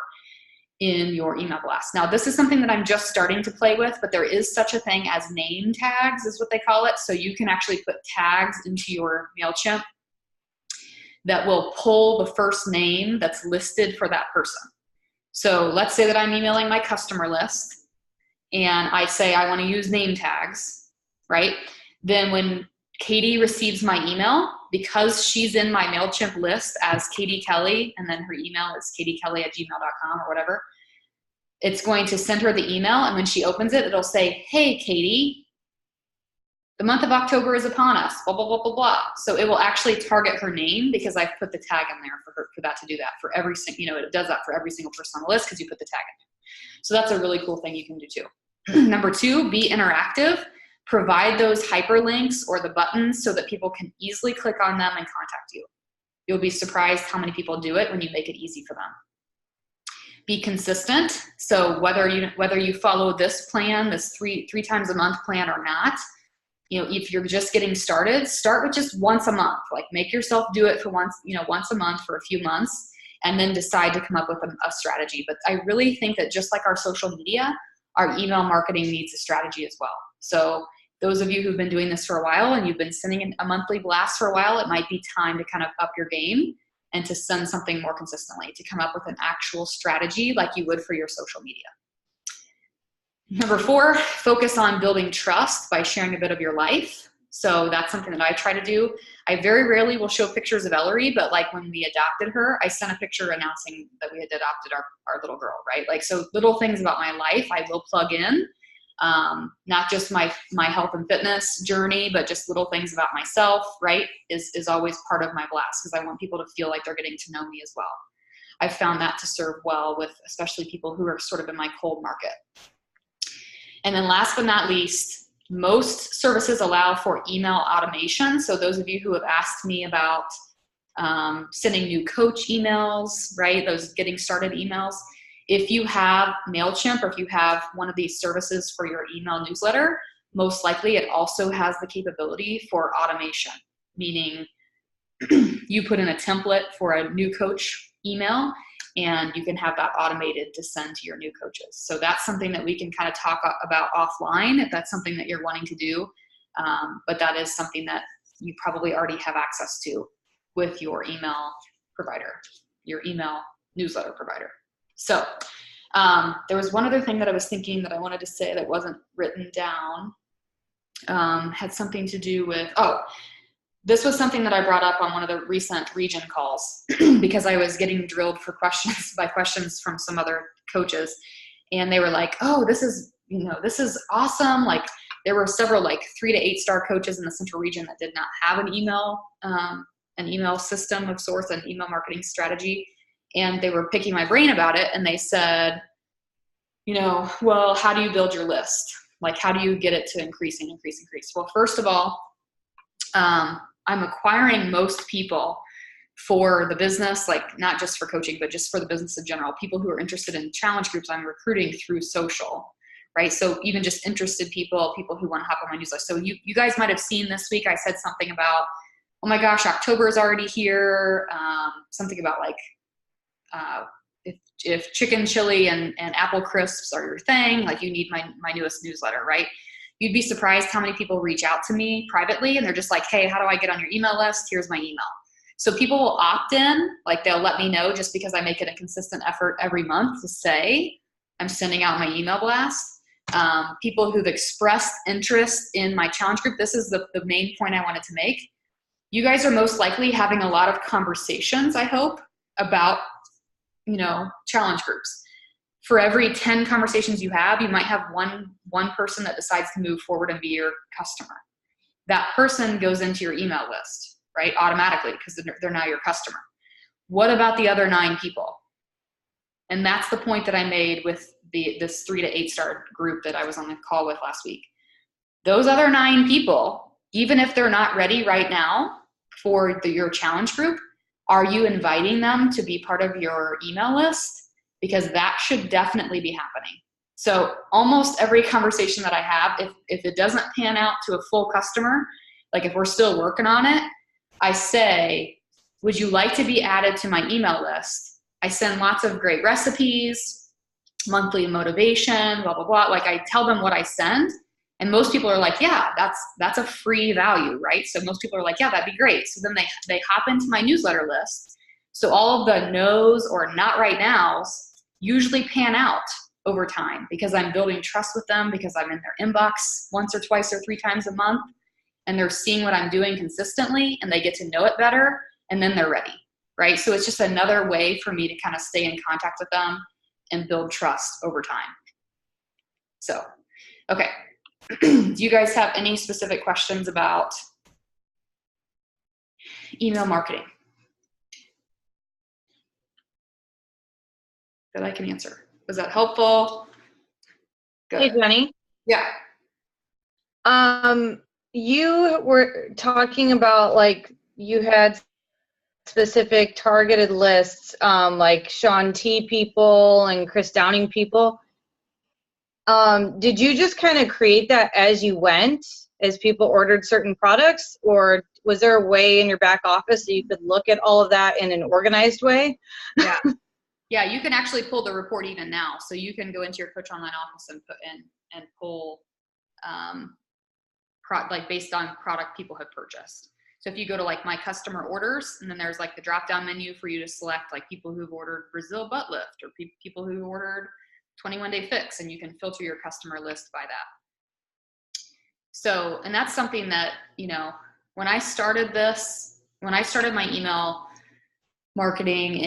in your email blast. Now, this is something that I'm just starting to play with, but there is such a thing as name tags is what they call it. So you can actually put tags into your MailChimp that will pull the first name that's listed for that person. So let's say that I'm emailing my customer list and I say I want to use name tags, right? Then when Katie receives my email, because she's in my MailChimp list as Katie Kelly, and then her email is katiekelly@gmail.com or whatever, it's going to send her the email, and when she opens it, it'll say, hey, Katie, the month of October is upon us, blah, blah, blah, blah, blah. So it will actually target her name because I've put the tag in there for her, for that to do that for every single, you know, it does that for every single person on the list because you put the tag in there. So that's a really cool thing you can do too. Number two, be interactive. Provide those hyperlinks or the buttons so that people can easily click on them and contact you. You'll be surprised how many people do it when you make it easy for them. Be consistent. So whether you follow this plan, this three times a month plan or not, you know, if you're just getting started, start with just once a month. Like make yourself do it for once a month for a few months, and then decide to come up with a strategy. But I really think that just like our social media, our email marketing needs a strategy as well. So those of you who've been doing this for a while and you've been sending a monthly blast for a while, it might be time to kind of up your game and to send something more consistently, to come up with an actual strategy like you would for your social media. Number four, focus on building trust by sharing a bit of your life. So that's something that I try to do. I very rarely will show pictures of Ellery, but like when we adopted her, I sent a picture announcing that we had adopted our little girl, right? Like, so little things about my life I will plug in, not just my health and fitness journey, but just little things about myself, right, is always part of my blast, because I want people to feel like they're getting to know me as well. I've found that to serve well with especially people who are sort of in my cold market. And then last but not least, most services allow for email automation. So those of you who have asked me about sending new coach emails, right, those getting started emails, if you have MailChimp or if you have one of these services for your email newsletter, most likely it also has the capability for automation, meaning you put in a template for a new coach email and you can have that automated to send to your new coaches. So that's something that we can kind of talk about offline if that's something that you're wanting to do. But that is something that you probably already have access to with your email provider, your email newsletter provider. So there was one other thing that I was thinking that I wanted to say that wasn't written down. Had something to do with, this was something that I brought up on one of the recent region calls because I was getting drilled for questions from some other coaches. And they were like, oh, this is awesome. Like, there were several like 3 to 8 star coaches in the central region that did not have an email system of sorts, an email marketing strategy. And they were picking my brain about it. And they said, well, how do you build your list? Like, how do you get it to increase? Well, first of all, I'm acquiring most people for the business, like not just for coaching, but just for the business in general. People who are interested in challenge groups, I'm recruiting through social, right? So even just interested people who want to hop on my newsletter. So you guys might have seen this week, I said something about, oh my gosh, October is already here. Something about like, if chicken chili and apple crisps are your thing, like you need my newest newsletter, right? You'd be surprised how many people reach out to me privately and they're just like, hey, how do I get on your email list? Here's my email. So people will opt in, like they'll let me know just because I make it a consistent effort every month to say, I'm sending out my email blast. People who've expressed interest in my challenge group, this is the main point I wanted to make. You guys are most likely having a lot of conversations, I hope, about, challenge groups. For every 10 conversations you have, you might have one person that decides to move forward and be your customer. That person goes into your email list, right? Automatically, because they're now your customer. What about the other 9 people? And that's the point that I made with this 3 to 8 star group that I was on the call with last week. Those other 9 people, even if they're not ready right now for your challenge group, are you inviting them to be part of your email list? Because that should definitely be happening. So almost every conversation that I have, if it doesn't pan out to a full customer, like if we're still working on it, I say, would you like to be added to my email list? I send lots of great recipes, monthly motivation, blah, blah, blah. Like I tell them what I send. And most people are like, yeah, that's a free value, right? So most people are like, yeah, that'd be great. So then they hop into my newsletter list. So all of the no's or not right now's usually pan out over time because I'm building trust with them, because I'm in their inbox once or twice or 3 times a month and they're seeing what I'm doing consistently and they get to know it better and then they're ready, right? So it's just another way for me to kind of stay in contact with them and build trust over time. So, okay. Do you guys have any specific questions about email marketing that I can answer? Was that helpful? Good. Hey, Jenny. Yeah. You were talking about like you had specific targeted lists, like Shaun T people and Chris Downing people. Did you just kind of create that as you went, as people ordered certain products, or was there a way in your back office that you could look at all of that in an organized way? Yeah. Yeah, you can actually pull the report even now. So you can go into your Coach Online office and put in and pull like based on product people have purchased. So if you go to like my customer orders, and then there's like the drop down menu for you to select like people who've ordered Brazil butt lift or people who ordered 21 Day Fix, and you can filter your customer list by that. So, and that's something that, you know, when I started my email marketing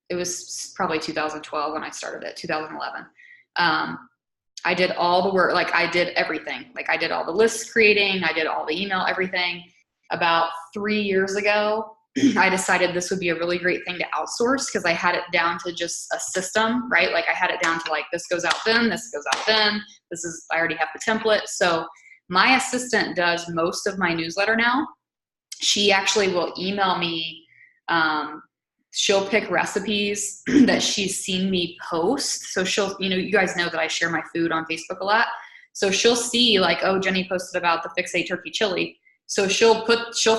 it was probably 2012 when I started it, 2011. I did all the work, like I did everything. Like I did all the lists creating, I did all the email, everything. About 3 years ago, I decided this would be a really great thing to outsource because I had it down to just a system, right? Like I had it down to like, this goes out then, this goes out then. I already have the template. So my assistant does most of my newsletter now. She actually will email me. She'll pick recipes that she's seen me post. So she'll, you know, you guys know that I share my food on Facebook a lot. So she'll see like, oh, Jenny posted about the Fix-A turkey chili. So she'll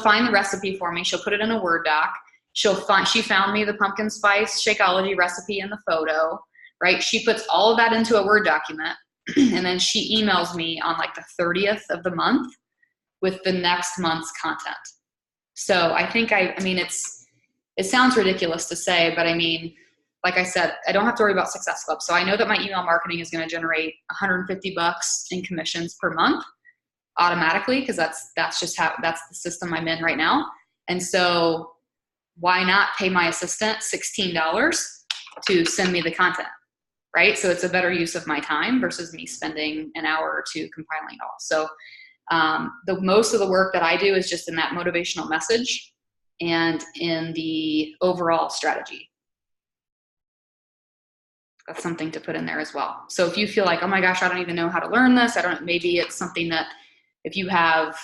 find the recipe for me. She'll put it in a Word doc. She found me the pumpkin spice Shakeology recipe in the photo, right? She puts all of that into a Word document and then she emails me on like the 30th of the month with the next month's content. So I think it sounds ridiculous to say, but I mean, like I said, I don't have to worry about Success Club. So I know that my email marketing is going to generate $150 in commissions per month automatically, because that's the system I'm in right now. And so why not pay my assistant $16 to send me the content, right? So it's a better use of my time versus me spending an hour or two compiling it all. So the most of the work that I do is just in that motivational message and in the overall strategy. That's something to put in there as well. So if you feel like, oh my gosh, I don't even know how to learn this, maybe it's something that if you have,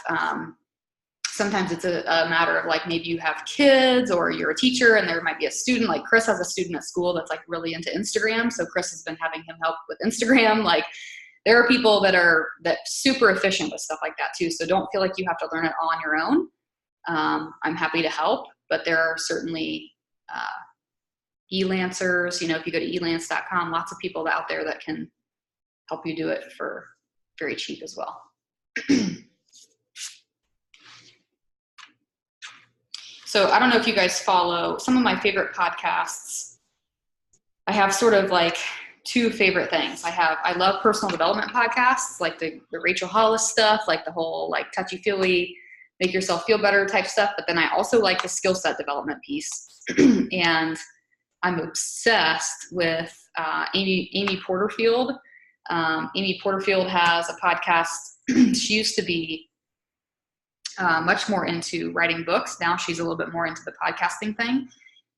sometimes it's a matter of like, maybe you have kids or you're a teacher and there might be a student, like Chris has a student at school that's like really into Instagram. So Chris has been having him help with Instagram. Like there are people that super efficient with stuff like that too. So don't feel like you have to learn it on your own. I'm happy to help, but there are certainly Elancers, you know, if you go to elance.com, lots of people out there that can help you do it for very cheap as well. So I don't know if you guys follow some of my favorite podcasts. I have sort of like two favorite things. I love personal development podcasts, like the Rachel Hollis stuff, like the whole like touchy-feely, make yourself feel better type stuff. But then I also like the skill set development piece. And I'm obsessed with Amy Porterfield. Amy Porterfield has a podcast. She used to be much more into writing books. Now she's a little bit more into the podcasting thing.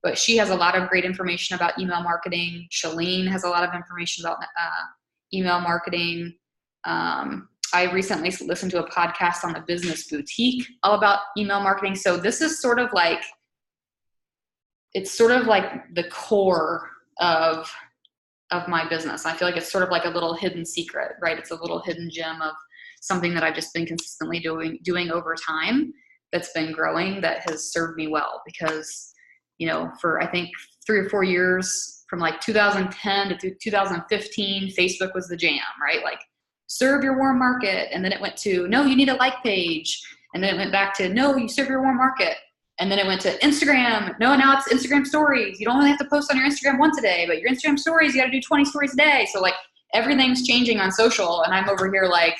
But she has a lot of great information about email marketing. Shalene has a lot of information about email marketing. I recently listened to a podcast on the Business Boutique all about email marketing. So this is sort of like, it's sort of like the core of my business. I feel like it's sort of like a little hidden secret, right? It's a little hidden gem of something that I've just been consistently doing over time that's been growing, that has served me well. Because, you know, for I think 3 or 4 years, from like 2010 to 2015, Facebook was the jam, right? Like serve your warm market. And then it went to, no, you need a like page. And then it went back to, no, you serve your warm market. And then it went to Instagram. No, now it's Instagram stories. You don't only have to post on your Instagram once a day, but your Instagram stories, you got to do 20 stories a day. So like everything's changing on social. And I'm over here like,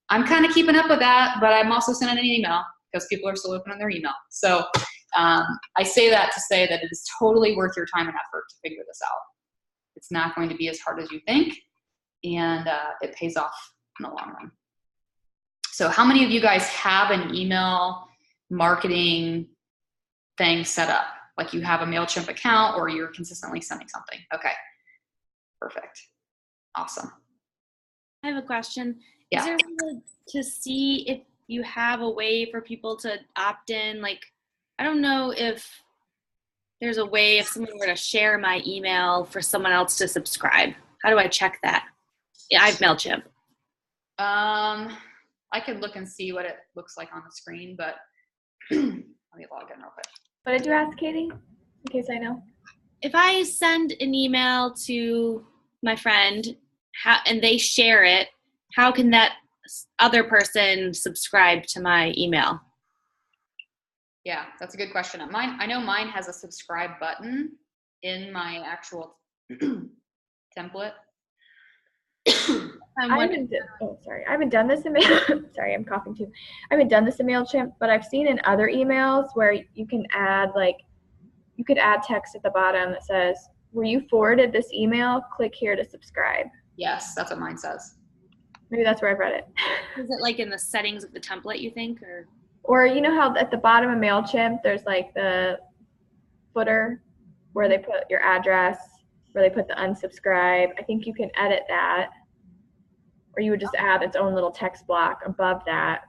I'm kind of keeping up with that, but I'm also sending an email because people are still opening their email. So I say that to say that it is totally worth your time and effort to figure this out. It's not going to be as hard as you think, and it pays off in the long run. So how many of you guys have an email marketing thing set up? Like you have a MailChimp account or you're consistently sending something? Okay, perfect. Awesome. I have a question. Yeah. Is there a way to see if you have a way for people to opt in? Like, I don't know if there's a way if someone were to share my email for someone else to subscribe. How do I check that? Yeah, I have MailChimp. I could look and see what it looks like on the screen, but let me log in real quick. What did you ask, Katie? In case I know. If I send an email to my friend and they share it, how can that other person subscribe to my email? Yeah, that's a good question. I know mine has a subscribe button in my actual template. I'm I wondering. I haven't done this in sorry, I'm coughing too. I haven't done this in MailChimp, but I've seen in other emails where you can add you could add text at the bottom that says, "Were you forwarded this email? Click here to subscribe." Yes, that's what mine says. Maybe that's where I've read it. Is it like in the settings of the template, you think, or? Or you know how at the bottom of MailChimp there's like the footer where they put your address, where they put the unsubscribe. I think you can edit that. Or you would just add its own little text block above that.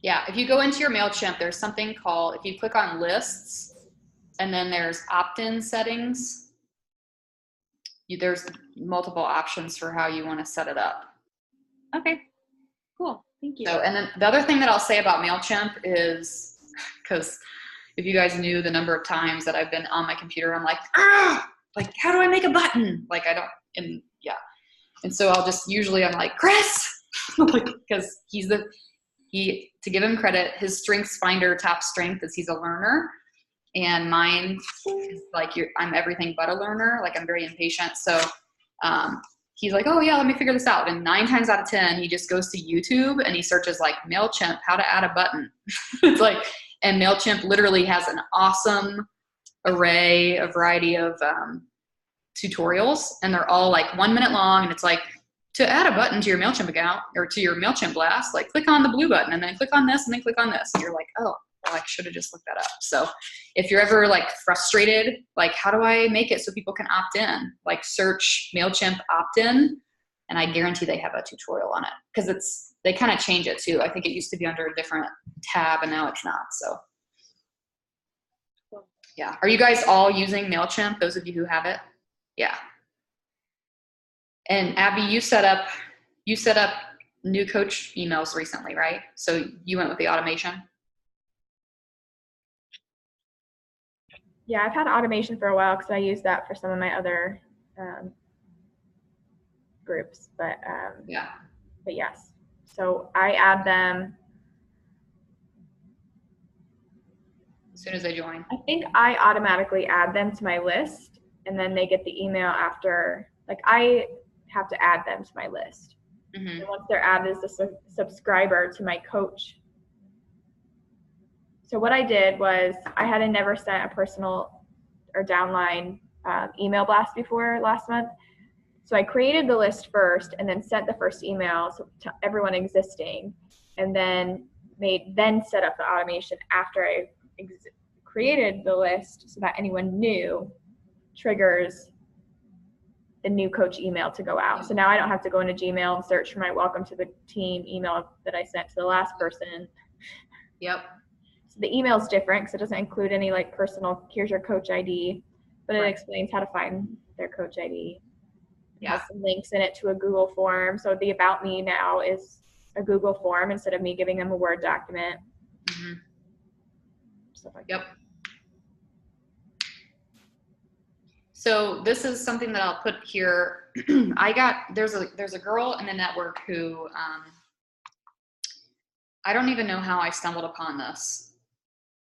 Yeah, if you go into your MailChimp, there's something called, if you click on lists, and then there's opt-in settings, there's multiple options for how you want to set it up. Okay, cool. Thank you. So, and then the other thing that I'll say about MailChimp is, because if you guys knew the number of times that I've been on my computer, I'm like, how do I make a button? Like I don't, and yeah. And so I'll just, usually I'm like, Chris, because to give him credit, his strengths finder top strength is he's a learner. And mine is like, I'm everything but a learner. Like I'm very impatient. So he's like, oh yeah, let me figure this out. And 9 times out of 10, he just goes to YouTube and he searches like MailChimp, how to add a button. It's like, and MailChimp literally has an awesome array, a variety of tutorials, and they're all like 1 minute long. And it's like, to add a button to your MailChimp account or to your MailChimp blast, like click on the blue button and then click on this and then click on this. And you're like, oh, well, I should have just looked that up. So if you're ever like frustrated, like how do I make it so people can opt in? Like search MailChimp opt-in, and I guarantee they have a tutorial on it, because they kind of change it too. I think it used to be under a different tab and now it's not. So yeah. Are you guys all using MailChimp? Those of you who have it? Yeah. And Abby, you set up new coach emails recently, right? So you went with the automation? Yeah, I've had automation for a while because I use that for some of my other groups. But yes. So I add them as soon as they join. I think I automatically add them to my list, and then they get the email after. Like I have to add them to my list. Mm-hmm. And once they're added as a subscriber to my coach. So what I did was I had never sent a personal or downline email blast before last month. So I created the list first and then sent the first email to everyone existing, and then set up the automation after I created the list so that anyone new triggers the new coach email to go out. So now I don't have to go into Gmail and search for my welcome to the team email that I sent to the last person. Yep. So the email is different because it doesn't include any like personal, here's your coach ID, but it explains how to find their coach ID. It has some links in it to a Google form. So the About Me now is a Google form instead of me giving them a Word document. Mm-hmm. Stuff like that. So this is something that I'll put here. There's a girl in the network who, I don't even know how I stumbled upon this,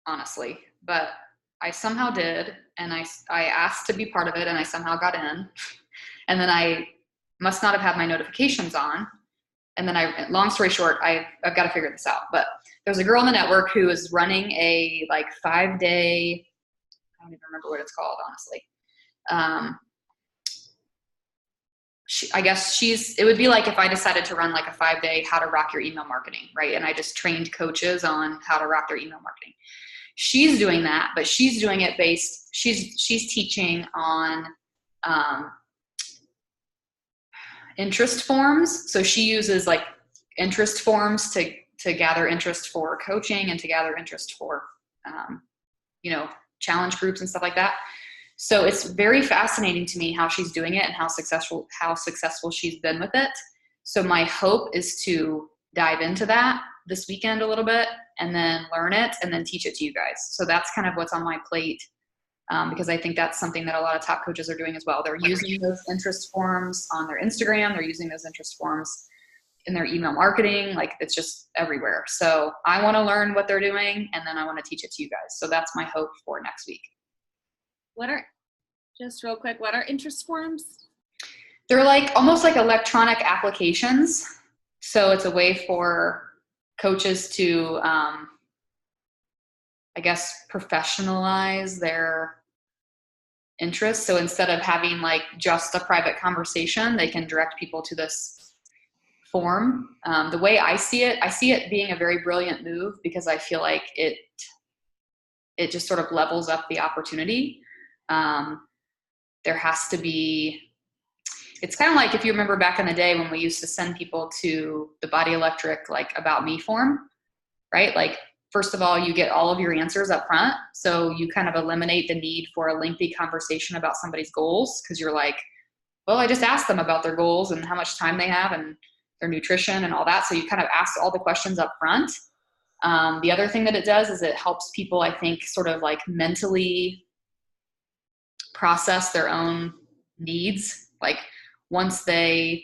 honestly, but I somehow did. And I asked to be part of it and I somehow got in, and then I must not have had my notifications on. And then long story short, I've got to figure this out, but there's a girl in the network who is running a like 5-day, I don't even remember what it's called, honestly. I guess it would be like if I decided to run like a 5-day how to rock your email marketing, right? And I just trained coaches on how to rock their email marketing. She's doing that, but she's doing it she's teaching on interest forms. So she uses like interest forms to gather interest for coaching and to gather interest for, challenge groups and stuff like that. So it's very fascinating to me how she's doing it and how successful she's been with it. So my hope is to dive into that this weekend a little bit and then learn it and then teach it to you guys. So that's kind of what's on my plate, because I think that's something that a lot of top coaches are doing as well. They're using those interest forms on their Instagram. They're using those interest forms in their email marketing. Like it's just everywhere. So I want to learn what they're doing and then I want to teach it to you guys. So that's my hope for next week. Just real quick, what are interest forms? They're like almost like electronic applications. So it's a way for coaches to, I guess, professionalize their interests. So instead of having like just a private conversation, they can direct people to this form. The way I see it being a very brilliant move because I feel like it just sort of levels up the opportunity. There has to be, it's kind of like if you remember back in the day when we used to send people to the Body Electric, like About Me form, right? Like, first of all, you get all of your answers up front. So you kind of eliminate the need for a lengthy conversation about somebody's goals because you're like, well, I just asked them about their goals and how much time they have and their nutrition and all that. So you kind of ask all the questions up front. The other thing that it does is it helps people, I think, sort of like mentally process their own needs. Like once they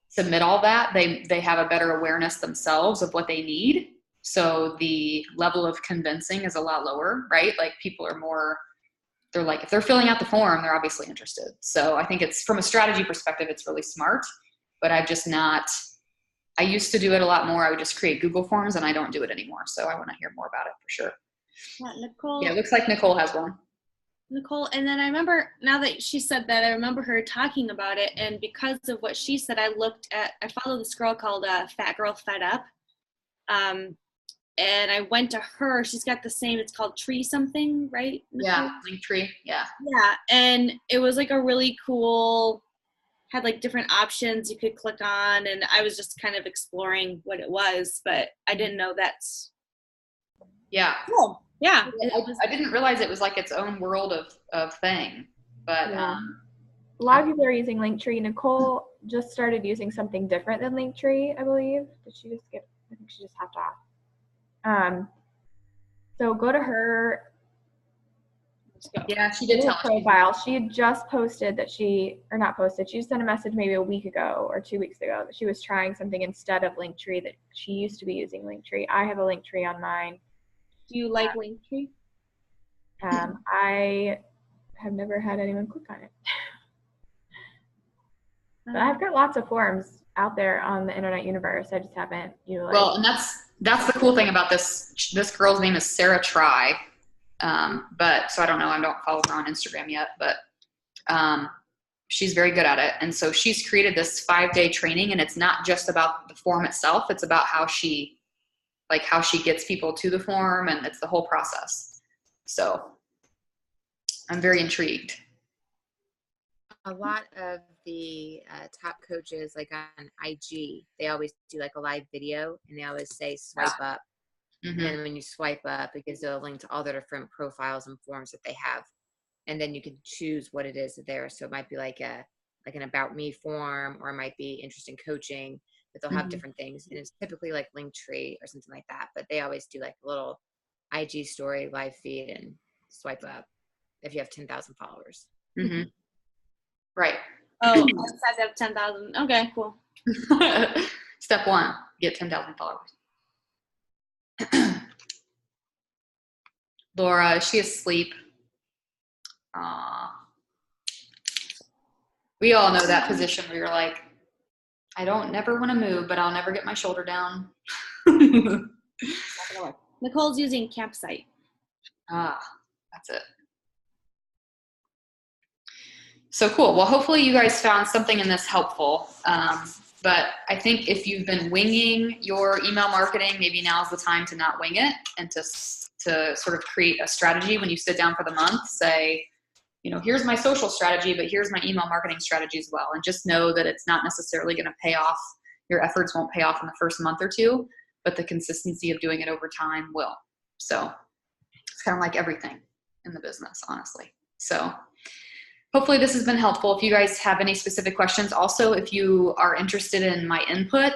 submit all that, they have a better awareness themselves of what they need. So the level of convincing is a lot lower, right? Like people are more, they're like, if they're filling out the form, they're obviously interested. So I think it's, from a strategy perspective, it's really smart, but I've just not, I used to do it a lot more. I would just create Google Forms and I don't do it anymore. So I want to hear more about it for sure. Yeah, Nicole. Yeah, it looks like Nicole has one. Nicole, and then I remember, now that she said that, I remember her talking about it, and because of what she said, I follow this girl called Fat Girl Fed Up, and I went to her. She's got the same, it's called Tree something, right, Nicole? Yeah, Linktree, yeah. Yeah, and it was like a really cool, had like different options you could click on, and I was just kind of exploring what it was, but I didn't know that's Yeah. cool. Yeah. I didn't realize it was like its own world of thing, but Yeah. A lot of people are using Linktree. Nicole just started using something different than Linktree, I believe. Did she just get, I think she just hopped off. So go to her. yeah, she did tell us. Profile. She had just posted that she sent a message maybe a week ago or 2 weeks ago that she was trying something instead of Linktree, that she used to be using Linktree. I have a Linktree on mine. Do you like Linktree? I have never had anyone click on it. But I've got lots of forums out there on the internet universe. I just haven't utilized. Well, and that's the cool thing about this girl's name is Sarah Try. But so I don't know, I don't follow her on Instagram yet, but she's very good at it. And so she's created this 5-day training, and it's not just about the form itself. It's about how she gets people to the form, and it's the whole process. So I'm very intrigued. A lot of the top coaches, like on IG, they always do like a live video, and they always say swipe up. Mm-hmm. And then when you swipe up, it gives you a link to all the different profiles and forms that they have. And then you can choose what it is there. So it might be like an About Me form, or it might be interesting coaching, but they'll have different things. And it's typically like Linktree or something like that. But they always do like a little IG story, live feed, and swipe up if you have 10,000 followers. Mm-hmm. Right. Oh, I have 10,000. Okay, cool. Step 1, get 10,000 followers. Laura, is she asleep? We all know that position where you're like, I don't never want to move, but I'll never get my shoulder down. Nicole's using Campsite. That's it. So cool. Well, hopefully you guys found something in this helpful. But I think if you've been winging your email marketing, maybe now's the time to not wing it, and to sort of create a strategy when you sit down for the month. Say, here's my social strategy, but here's my email marketing strategy as well. And just know that it's not necessarily going to pay off. Your efforts won't pay off in the first month or two, but the consistency of doing it over time will. So it's kind of like everything in the business, honestly. So hopefully this has been helpful. If you guys have any specific questions, also, if you are interested in my input,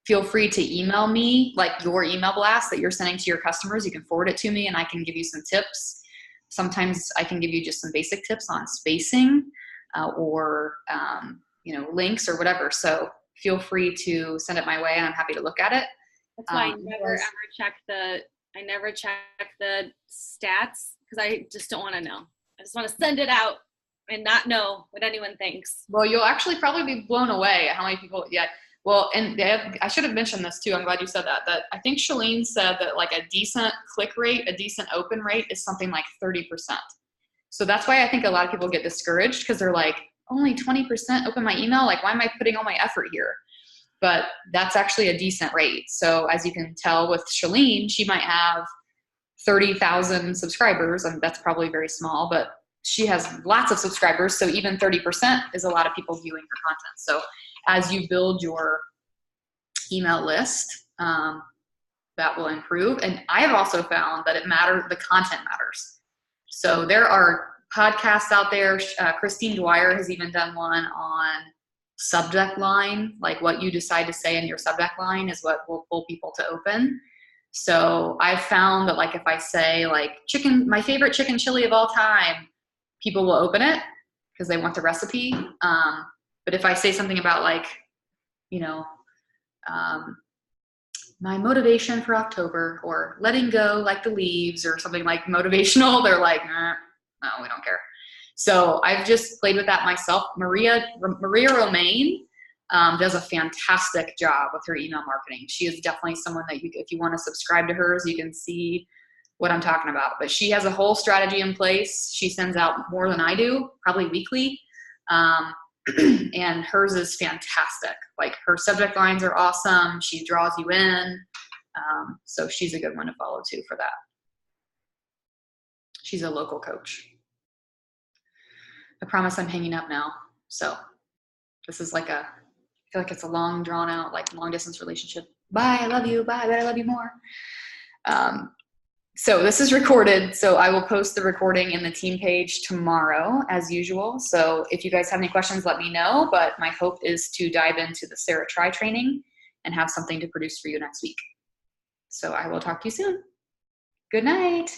feel free to email me, like your email blast that you're sending to your customers. You can forward it to me and I can give you some tips. Sometimes I can give you just some basic tips on spacing or links or whatever. So feel free to send it my way and I'm happy to look at it. That's why I never check the stats, because I just don't want to know. I just want to send it out and not know what anyone thinks. Well, you'll actually probably be blown away at how many people, yeah. Well, and I should have mentioned this too. I'm glad you said that. That I think Shalene said that like a decent click rate, a decent open rate is something like 30%. So that's why I think a lot of people get discouraged because they're like, only 20% open my email. Like, why am I putting all my effort here? But that's actually a decent rate. So as you can tell with Shalene, she might have 30,000 subscribers, and that's probably very small, but she has lots of subscribers. So even 30% is a lot of people viewing her content. So as you build your email list, that will improve. And I have also found that the content matters. So there are podcasts out there. Christine Dwyer has even done one on subject line, like what you decide to say in your subject line is what will pull people to open. So I've found that like if I say like my favorite chicken chili of all time, people will open it because they want the recipe. But if I say something about like, my motivation for October or letting go like the leaves or something like motivational, they're like, no, we don't care. So I've just played with that myself. Maria Romaine does a fantastic job with her email marketing. She is definitely someone that if you want to subscribe to hers, you can see what I'm talking about. But she has a whole strategy in place. She sends out more than I do, probably weekly. And hers is fantastic. Like her subject lines are awesome. She draws you in. So she's a good one to follow too for that. She's a local coach. I promise I'm hanging up now. So this is like I feel like it's a long drawn out, like long distance relationship. Bye, I love you. Bye, but I love you more. So this is recorded. So I will post the recording in the team page tomorrow as usual. So if you guys have any questions, let me know. But my hope is to dive into the Sarah Try training and have something to produce for you next week. So I will talk to you soon. Good night.